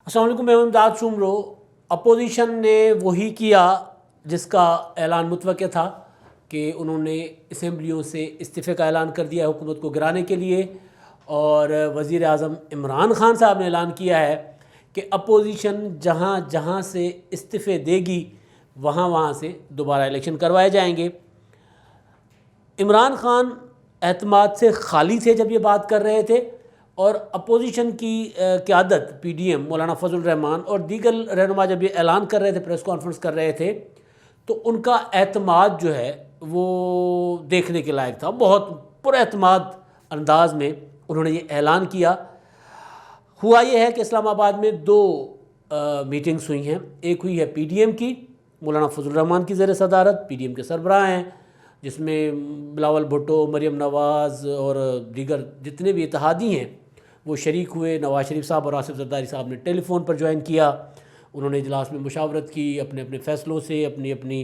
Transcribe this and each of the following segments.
अस्सलाम वालेकुम, मैं इमदाद शुमरो। अपोजिशन ने वही किया जिसका ऐलान मुतवक्किल था कि उन्होंने असम्बलियों से इस्तीफ़े का ऐलान कर दिया है हुकूमत को गिराने के लिए। और वज़ीर आज़म इमरान ख़ान साहब ने ऐलान किया है कि अपोजिशन जहाँ जहाँ से इस्तीफ़े देगी वहाँ वहाँ से दोबारा इलेक्शन करवाए जाएंगे। इमरान ख़ान एतमाद से खाली थे जब ये बात कर रहे थे, और अपोजिशन की क़यादत पीडीएम मौलाना फजल रहमान और दीगर रहनुमा जब ये ऐलान कर रहे थे, प्रेस कॉन्फ्रेंस कर रहे थे, तो उनका एतमाद जो है वो देखने के लायक था। बहुत पुरएतमाद अंदाज में उन्होंने ये ऐलान किया। हुआ ये है कि इस्लामाबाद में दो मीटिंग्स हुई हैं। एक हुई है पीडीएम की, मौलाना फजल रहमान की ज़ेर सदारत, पीडीएम के सरबराह हैं, जिसमें बिलावल भुट्टो, मरियम नवाज़ और दीगर जितने भी इत्तेहादी हैं वो शरीक हुए। नवाज शरीफ साहब और आसिफ जरदारी साहब ने टेलीफ़ोन पर ज्वाइन किया। उन्होंने इजलास में मुशावरत की, अपने अपने फ़ैसलों से, अपनी अपनी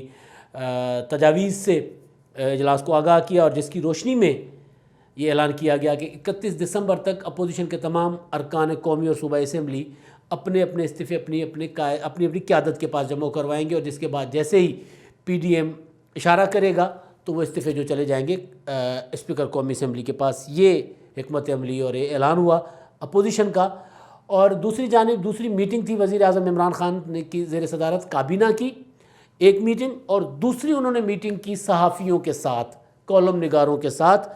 तजावीज़ से इजलास को आगाह किया, और जिसकी रोशनी में ये ऐलान किया गया कि 31 दिसंबर तक अपोजिशन के तमाम अरकान कौमी और सूबाई असम्बली अपने अपने इस्तीफ़े अपनी अपनी क़यादत के पास जमा करवाएंगे, और जिसके बाद जैसे ही पीडीएम इशारा करेगा तो वो इस्तीफ़े जो चले जाएंगे स्पीकर कौमी असम्बली के पास। ये हिकमत अमली और ये ऐलान हुआ अपोजिशन का। और दूसरी जानिब दूसरी मीटिंग थी वज़ीर आज़म इमरान ख़ान ने की ज़ेर सदारत काबीना की एक मीटिंग, और दूसरी उन्होंने मीटिंग की सहाफ़ियों के साथ, कॉलम निगारों के साथ,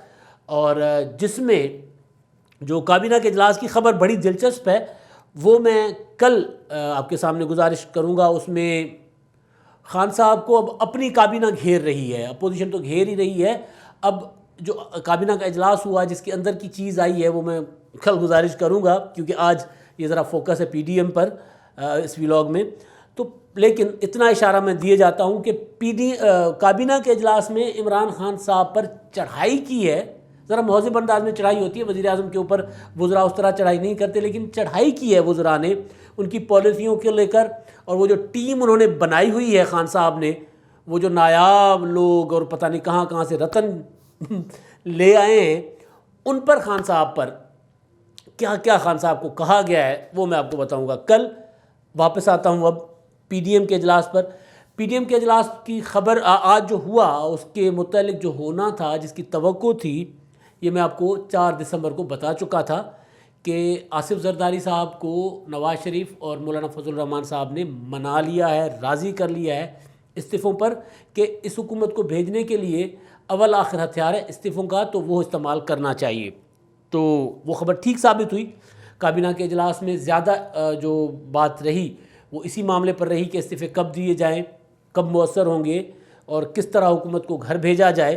और जिसमें जो काबीना के इजलास की ख़बर बड़ी दिलचस्प है वो मैं कल आपके सामने गुजारिश करूँगा। उसमें खान साहब को अब अपनी काबीना घेर रही है, अपोजिशन तो घेर ही रही है। अब जो काबीना का इजलास हुआ जिसके अंदर की चीज़ आई है वो मैं कल गुजारिश करूँगा, क्योंकि आज ये ज़रा फोकस है पीडीएम पर इस व्लॉग में। तो लेकिन इतना इशारा मैं दिए जाता हूँ कि काबीना के इजलास में इमरान खान साहब पर चढ़ाई की है। ज़रा महज़िब अंदाज में चढ़ाई होती है, वज़ीर आज़म के ऊपर वज़रा उस तरह चढ़ाई नहीं करते, लेकिन चढ़ाई की है वज़रा ने उनकी पॉलिसियों को लेकर। और वो जो टीम उन्होंने बनाई हुई है खान साहब ने, वो जो नायाब लोग और पता नहीं कहाँ कहाँ से रतन ले आए हैं, उन पर खान साहब पर क्या क्या खान साहब को कहा गया है वो मैं आपको बताऊंगा कल। वापस आता हूँ अब पीडीएम के इजलास पर। पीडीएम के इजलास की खबर आज जो हुआ उसके मुतालिक जो होना था, जिसकी तवक्को थी, ये मैं आपको 4 दिसंबर को बता चुका था कि आसिफ जरदारी साहब को नवाज शरीफ और मौलाना फजल रहमान साहब ने मना लिया है, राज़ी कर लिया है इस्तीफ़ों पर, कि इस हुकूमत को भेजने के लिए अव्वल आखिर हथियार है इस्तीफ़ों का, तो वो इस्तेमाल करना चाहिए। तो वो ख़बर ठीक साबित हुई। काबीना के इजलास में ज़्यादा जो बात रही वो इसी मामले पर रही कि इस्तीफ़े कब दिए जाएँ, कब मुअस्सर होंगे और किस तरह हुकूमत को घर भेजा जाए।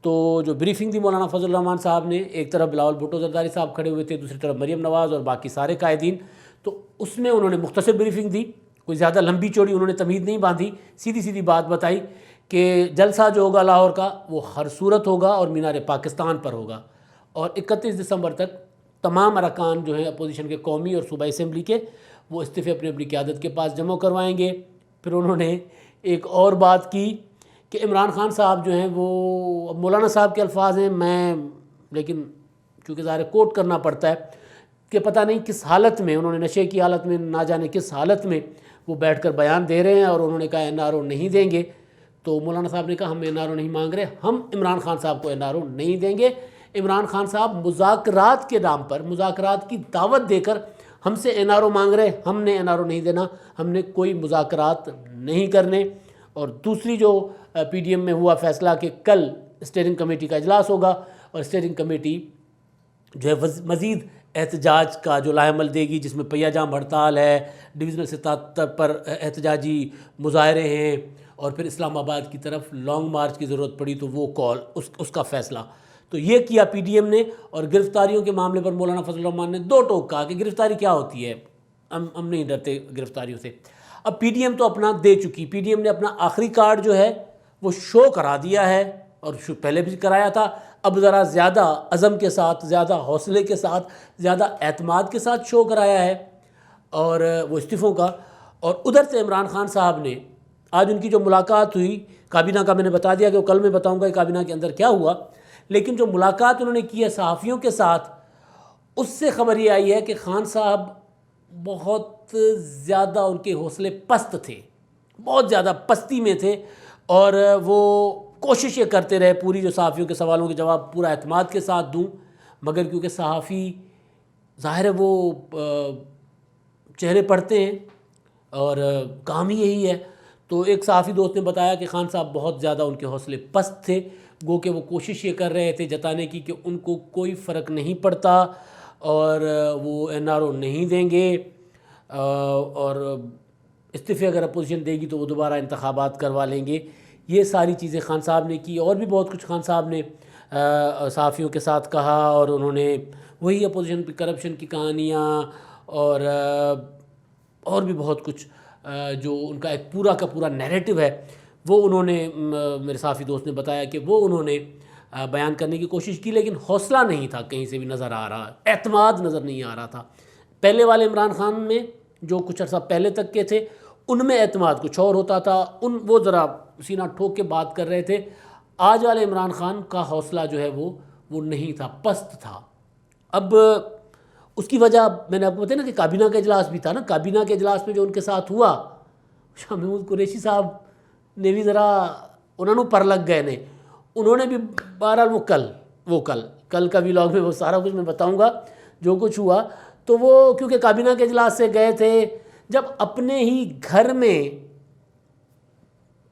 तो जो ब्रीफिंग थी मौलाना फजल रहमान साहब ने, एक तरफ बिलावल भुट्टो जरदारी साहब खड़े हुए थे, दूसरी तरफ मरियम नवाज़ और बाकी सारे कायदीन, तो उसमें उन्होंने मुख्तसर ब्रीफिंग दी। कोई ज़्यादा लंबी चौड़ी उन्होंने तमीज़ नहीं बांधी, सीधी सीधी बात बताई कि जलसा जो होगा लाहौर का वो हर सूरत होगा और मीनार पाकिस्तान पर होगा, और 31 दिसंबर तक तमाम अरकान जो हैं अपोजिशन के कौमी और सूबाई असम्बली के, वो इस्तीफ़े अपनी अपनी क़यादत के पास जमा करवाएंगे। फिर उन्होंने एक और बात की कि इमरान खान साहब जो हैं वो, मौलाना साहब के अल्फाज हैं, मैं लेकिन चूँकि ज़ाहिर कोट करना पड़ता है कि पता नहीं किस हालत में, उन्होंने नशे की हालत में, ना जाने किस हालत में वो बैठकर बयान दे रहे हैं, और उन्होंने कहा एनआरओ नहीं देंगे। तो मौलाना साहब ने कहा हम एनआरओ नहीं मांग रहे, हम इमरान खान साहब को एनआरओ नहीं देंगे। इमरान खान साहब मुज़ाकरात के नाम पर, मुज़ाकरात की दावत देकर हमसे एनआरओ मांग रहे, हमने एनआरओ नहीं देना, हमने कोई मुज़ाकरात नहीं करने। और दूसरी जो पीडीएम में हुआ फ़ैसला कि कल स्टीयरिंग कमेटी का इजलास होगा, और स्टीयरिंग कमेटी जो है मज़ीद एहतजाज का जो लाएमल देगी, जिसमें पहिया जाम हड़ताल है, डिविज़नल सतह पर एहतजाजी मुजाहरे हैं, और फिर इस्लामाबाद की तरफ लॉन्ग मार्च की ज़रूरत पड़ी तो वो कॉल उसका फ़ैसला तो ये किया पीडीएम ने। और गिरफ़्तारियों के मामले पर मौलाना फजल रहमान ने दो टोक कहा कि गिरफ़्तारी क्या होती है, हम नहीं डरते गिरफ़्तारियों से। अब पीडीएम तो अपना दे चुकी, पीडीएम ने अपना आखिरी कार्ड जो है वो शो करा दिया है, और पहले भी कराया था। अब ज़रा ज़्यादा अज़म के साथ, ज़्यादा हौसले के साथ, ज़्यादा एतमाद के साथ शो कराया है, और वो इस्तीफ़ों का। और उधर से इमरान खान साहब ने आज उनकी जो मुलाकात हुई काबीना का, मैंने बता दिया कि वो कल मैं बताऊंगा कि काबीना के अंदर क्या हुआ, लेकिन जो मुलाकात उन्होंने की है सहाफ़ियों के साथ, उससे ख़बर ये आई है कि खान साहब बहुत ज़्यादा उनके हौसले पस्त थे, बहुत ज़्यादा पस्ती में थे, और वो कोशिश ये करते रहे पूरी जो सहाफ़ियों के सवालों के जवाब पूरा एतमाद के साथ दूं, मगर क्योंकि सहाफ़ी ज़ाहिर है वो चेहरे पढ़ते हैं और काम ही यही है। तो एक सहाफ़ी दोस्त ने बताया कि खान साहब बहुत ज़्यादा उनके हौसले पस्त थे, गो कि वो कोशिश ये कर रहे थे जताने की कि उनको कोई फ़र्क नहीं पड़ता और वो एनआरओ नहीं देंगे, और इस्तीफ़े अगर अपोजिशन देगी तो वो दोबारा इंतखाबात करवा लेंगे। ये सारी चीज़ें खान साहब ने की, और भी बहुत कुछ खान साहब ने सहाफ़ियों के साथ कहा, और उन्होंने वही अपोजिशन पे करप्शन की कहानियाँ और भी बहुत कुछ जो उनका एक पूरा का पूरा नैरेटिव है वो उन्होंने, मेरे साफ़ी दोस्त ने बताया कि वो उन्होंने बयान करने की कोशिश की, लेकिन हौसला नहीं था कहीं से भी नज़र आ रहा, एतमाद नज़र नहीं आ रहा था। पहले वाले इमरान खान में जो कुछ अर्सा पहले तक के थे उनमें एतमाद कुछ और होता था, वो ज़रा सीना ठोक के बात कर रहे थे। आज वाले इमरान खान का हौसला जो है वो नहीं था, पस्त था। अब उसकी वजह मैंने आपको बताया ना कि काबीना का इजलास भी था ना, काबीना के इजलास में जो उनके साथ हुआ, शाह महमूद कुरैशी साहब ने भी ज़रा उन्होंने पर लग गए ने, उन्होंने भी बहरहाल वो कल का व्लॉग में वो सारा कुछ मैं बताऊंगा जो कुछ हुआ। तो वो क्योंकि काबीना के इजलास से गए थे, जब अपने ही घर में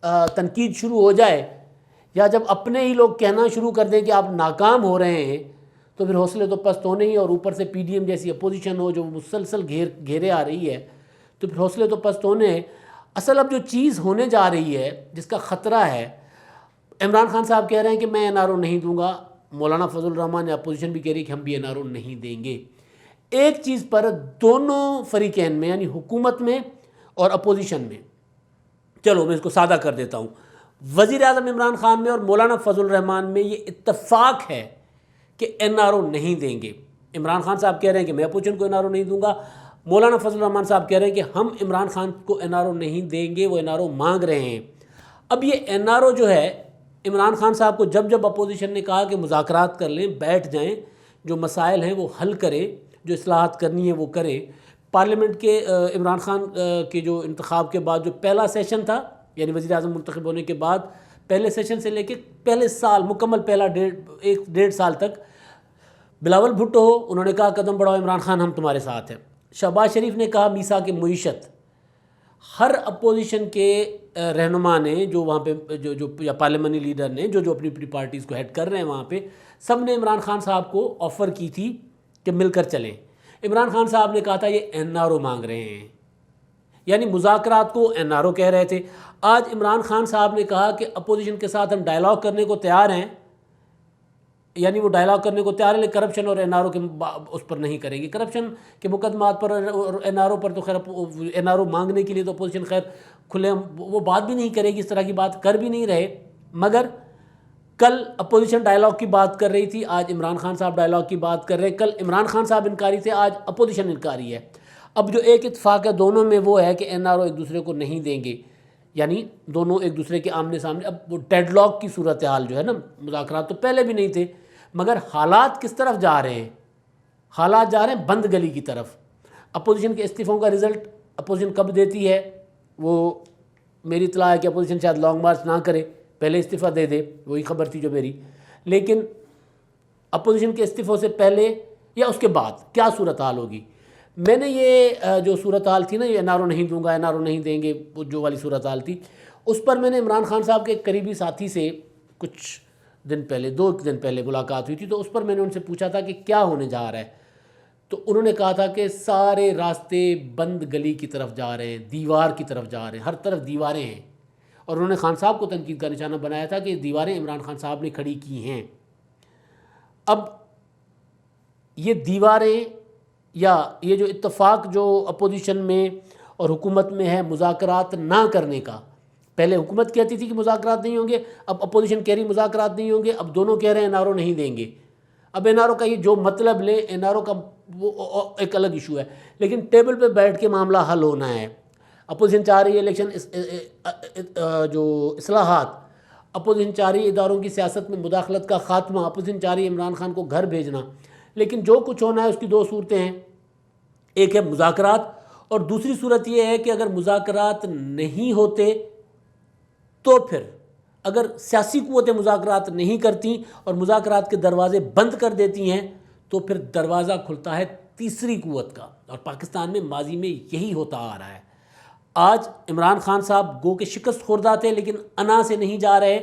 तनकीद शुरू हो जाए या जब अपने ही लोग कहना शुरू कर दें कि आप नाकाम हो रहे हैं, तो फिर हौसले तो पस्त होने ही, और ऊपर से पीडीएम जैसी अपोजिशन हो जो मुसलसल घेरे आ रही है, तो फिर हौसले तो पस्त होने हैं। असल अब जो चीज़ होने जा रही है जिसका ख़तरा है, इमरान खान साहब कह रहे हैं कि मैं एनआरओ नहीं दूंगा, मौलाना फजल रहमान या अपोजिशन भी कह रही है कि हम भी एनआरओ नहीं देंगे। एक चीज़ पर दोनों फरीकैन में यानी हुकूमत में और अपोजिशन में, चलो मैं इसको सादा कर देता हूँ, वज़ीर आज़म इमरान खान में और मौलाना फजल रहमान में ये इत्तफाक है कि एनआरओ नहीं देंगे। इमरान खान साहब कह रहे हैं कि मैं अपोजिशन को एनआरओ नहीं दूंगा, मौलाना फजल रहमान साहब कह रहे हैं कि हम इमरान खान को एनआरओ नहीं देंगे, वो एनआरओ मांग रहे हैं। अब ये एनआरओ जो है, इमरान खान साहब को जब अपोजिशन ने कहा कि मुज़ाकरात कर लें, बैठ जाएं, जो मसाइल हैं वो हल करें, जो इस्लाहात करनी है वो करें। पार्लियामेंट के इमरान खान के जो इंतखाब के बाद जो पहला सेशन था, यानी वज़ीर आज़म मुंतखब होने के बाद पहले सेशन से लेके पहले साल मुकम्मल पहला 1.5 साल तक बिलावल भुट्टो हो, उन्होंने कहा कदम बढ़ाओ इमरान खान हम तुम्हारे साथ हैं। शहबाज शरीफ ने कहा मीसा की मुईशत। हर अपोजिशन के रहनुमा ने जो वहाँ पे जो या पार्लियामानी लीडर ने जो अपनी अपनी पार्टीज़ को हेड कर रहे हैं वहाँ पे, सब ने इमरान खान साहब को ऑफ़र की थी कि मिलकर चलें। इमरान खान साहब ने कहा था ये एनआरओ मांग रहे हैं, यानी मुज़ाकरात को एनआरओ कह रहे थे। आज इमरान खान साहब ने कहा कि अपोजिशन के साथ हम डायलॉग करने को तैयार हैं, यानी वो डायलॉग करने को तैयार है, लेकिन करप्शन और एनआरओ के उस पर नहीं करेंगे। करप्शन के मुकदमात पर और एनआरओ पर तो खैर एनआरओ मांगने के लिए तो अपोजिशन खैर खुले वो बात भी नहीं करेगी, इस तरह की बात कर भी नहीं रहे। मगर कल अपोजिशन डायलॉग की बात कर रही थी, आज इमरान खान साहब डायलॉग की बात कर रहे हैं। कल इमरान खान साहब इनकारी थे, आज अपोजिशन इनकारी है। अब जो एक इत्तेफाक है दोनों में वो है कि एनआरओ एक दूसरे को नहीं देंगे, यानी दोनों एक दूसरे के आमने सामने। अब वो डेडलॉक की सूरत हाल जो है ना, मुज़ाकरात तो पहले भी नहीं थे, मगर हालात किस तरफ जा रहे हैं? हालात जा रहे हैं बंद गली की तरफ। अपोजिशन के इस्तीफ़ों का रिज़ल्ट अपोजिशन कब देती है, वो मेरी इतला है कि अपोजिशन शायद लॉन्ग मार्च ना करे, पहले इस्तीफ़ा दे दे, वही खबर थी जो मेरी। लेकिन अपोजिशन के इस्तीफ़ों से पहले या उसके बाद क्या सूरत हाल होगी? मैंने ये जो सूरत हाल थी ना, ये एनआरओ नहीं दूंगा, एनआरओ नहीं देंगे, वो जो वाली सूरत हाल थी, उस पर मैंने इमरान खान साहब के एक करीबी साथी से कुछ दिन पहले 2 दिन पहले मुलाकात हुई थी। तो उस पर मैंने उनसे पूछा था कि क्या होने जा रहा है, तो उन्होंने कहा था कि सारे रास्ते बंद गली की तरफ जा रहे हैं, दीवार की तरफ जा रहे हैं, हर तरफ दीवारें हैं। और उन्होंने खान साहब को तनकीद का निशाना बनाया था कि दीवारें इमरान खान साहब ने खड़ी की हैं। अब ये दीवारें या ये जो इत्तफाक जो अपोजिशन में और हुकूमत में है मुज़ाकरात ना करने का, पहले हुकूमत कहती थी कि मुज़ाकरात नहीं होंगे, अब अपोजिशन कह रही मुज़ाकरात नहीं होंगे, अब दोनों कह रहे हैं एनआरओ नहीं देंगे। अब एनआरओ का ये जो मतलब ले, एनआरओ का वो एक अलग इशू है, लेकिन टेबल पे बैठ के मामला हल होना है। अपोजिशन चाह रही है इलेक्शन जो इस्लाहात, अपोजिशन चाह रही है इदारों की सियासत में मुदाखलत का ख़ात्मा, अपोजिशन चाह रही है इमरान खान को घर भेजना। लेकिन जो कुछ होना है उसकी 2 सूरतें हैं, एक है मुज़ाकरात, और दूसरी सूरत यह है कि अगर मुज़ाकरात नहीं होते तो फिर अगर सियासी क़ुव्वतें मुज़ाकरात नहीं करती और मुज़ाकरात के दरवाज़े बंद कर देती हैं तो फिर दरवाज़ा खुलता है तीसरी क़ुव्वत का, और पाकिस्तान में माजी में यही होता आ रहा है। आज इमरान खान साहब गो के शिकस्त खुर्दा थे लेकिन अना से नहीं जा रहे।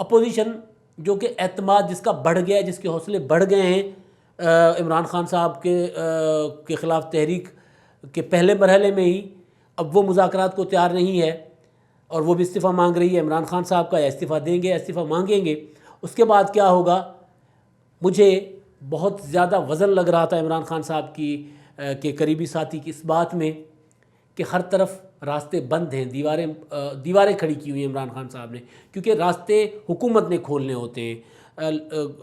अपोजिशन जो कि एतमाद जिसका बढ़ गया है, जिसके हौसले बढ़ गए हैं इमरान खान साहब के ख़िलाफ़ तहरीक के पहले मरहले में ही, अब वो मुज़ाकरात को तैयार नहीं है और वो भी इस्तीफ़ा मांग रही है इमरान खान साहब का, या इस्तीफ़ा देंगे या इस्तीफ़ा मांगेंगे। उसके बाद क्या होगा, मुझे बहुत ज़्यादा वज़न लग रहा था इमरान खान साहब के करीबी साथी की इस बात में कि हर तरफ रास्ते बंद हैं, दीवारें खड़ी की हुई हैं इमरान खान साहब ने, क्योंकि रास्ते हुकूमत ने खोलने होते हैं,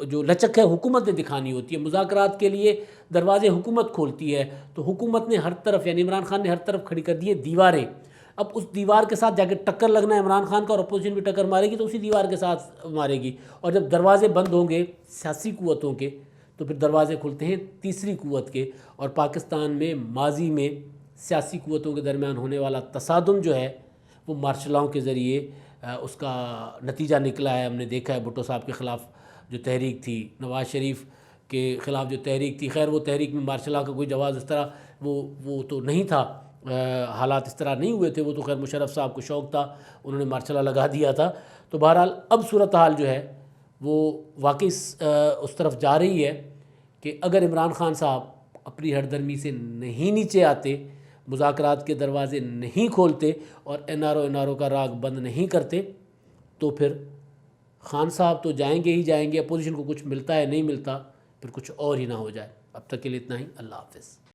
जो लचक है हुकूमत ने दिखानी होती है। मुज़ाकरात के लिए दरवाज़े हुकूमत खोलती है, तो हुकूमत ने हर तरफ, यानी इमरान खान ने हर तरफ खड़ी कर दी है दीवारें। अब उस दीवार के साथ जाके टक्कर लगना है इमरान खान का, और अपोजिशन भी टक्कर मारेगी तो उसी दीवार के साथ मारेगी। और जब दरवाज़े बंद होंगे सियासी क़ुव्वतों के तो फिर दरवाज़े खुलते हैं तीसरी क़ुव्वत के। और पाकिस्तान में माजी में सियासी क़ुव्वतों के दरमियान होने वाला तसादुम जो है वो मार्शलाओं के ज़रिए उसका नतीजा निकला है। हमने देखा है भुट्टो साहब के ख़िलाफ़ जो तहरीक थी, नवाज़ शरीफ के ख़िलाफ़ जो तहरीक थी, खैर वो तहरीक में मार्शला का कोई जवाब इस तरह वो तो नहीं था, हालात इस तरह नहीं हुए थे, वो तो खैर मुशर्रफ साहब को शौक़ था, उन्होंने मार्शला लगा दिया था। तो बहरहाल अब सूरत हाल जो है वो वाकई उस तरफ जा रही है कि अगर इमरान खान साहब अपनी हरदर्मी से नहीं नीचे आते, मुज़ाकरात के दरवाज़े नहीं खोलते और NRO का राग बंद नहीं करते तो फिर खान साहब तो जाएंगे ही जाएंगे, अपोजिशन को कुछ मिलता है नहीं मिलता, फिर कुछ और ही ना हो जाए। अब तक के लिए इतना ही। अल्लाह हाफ़िज़।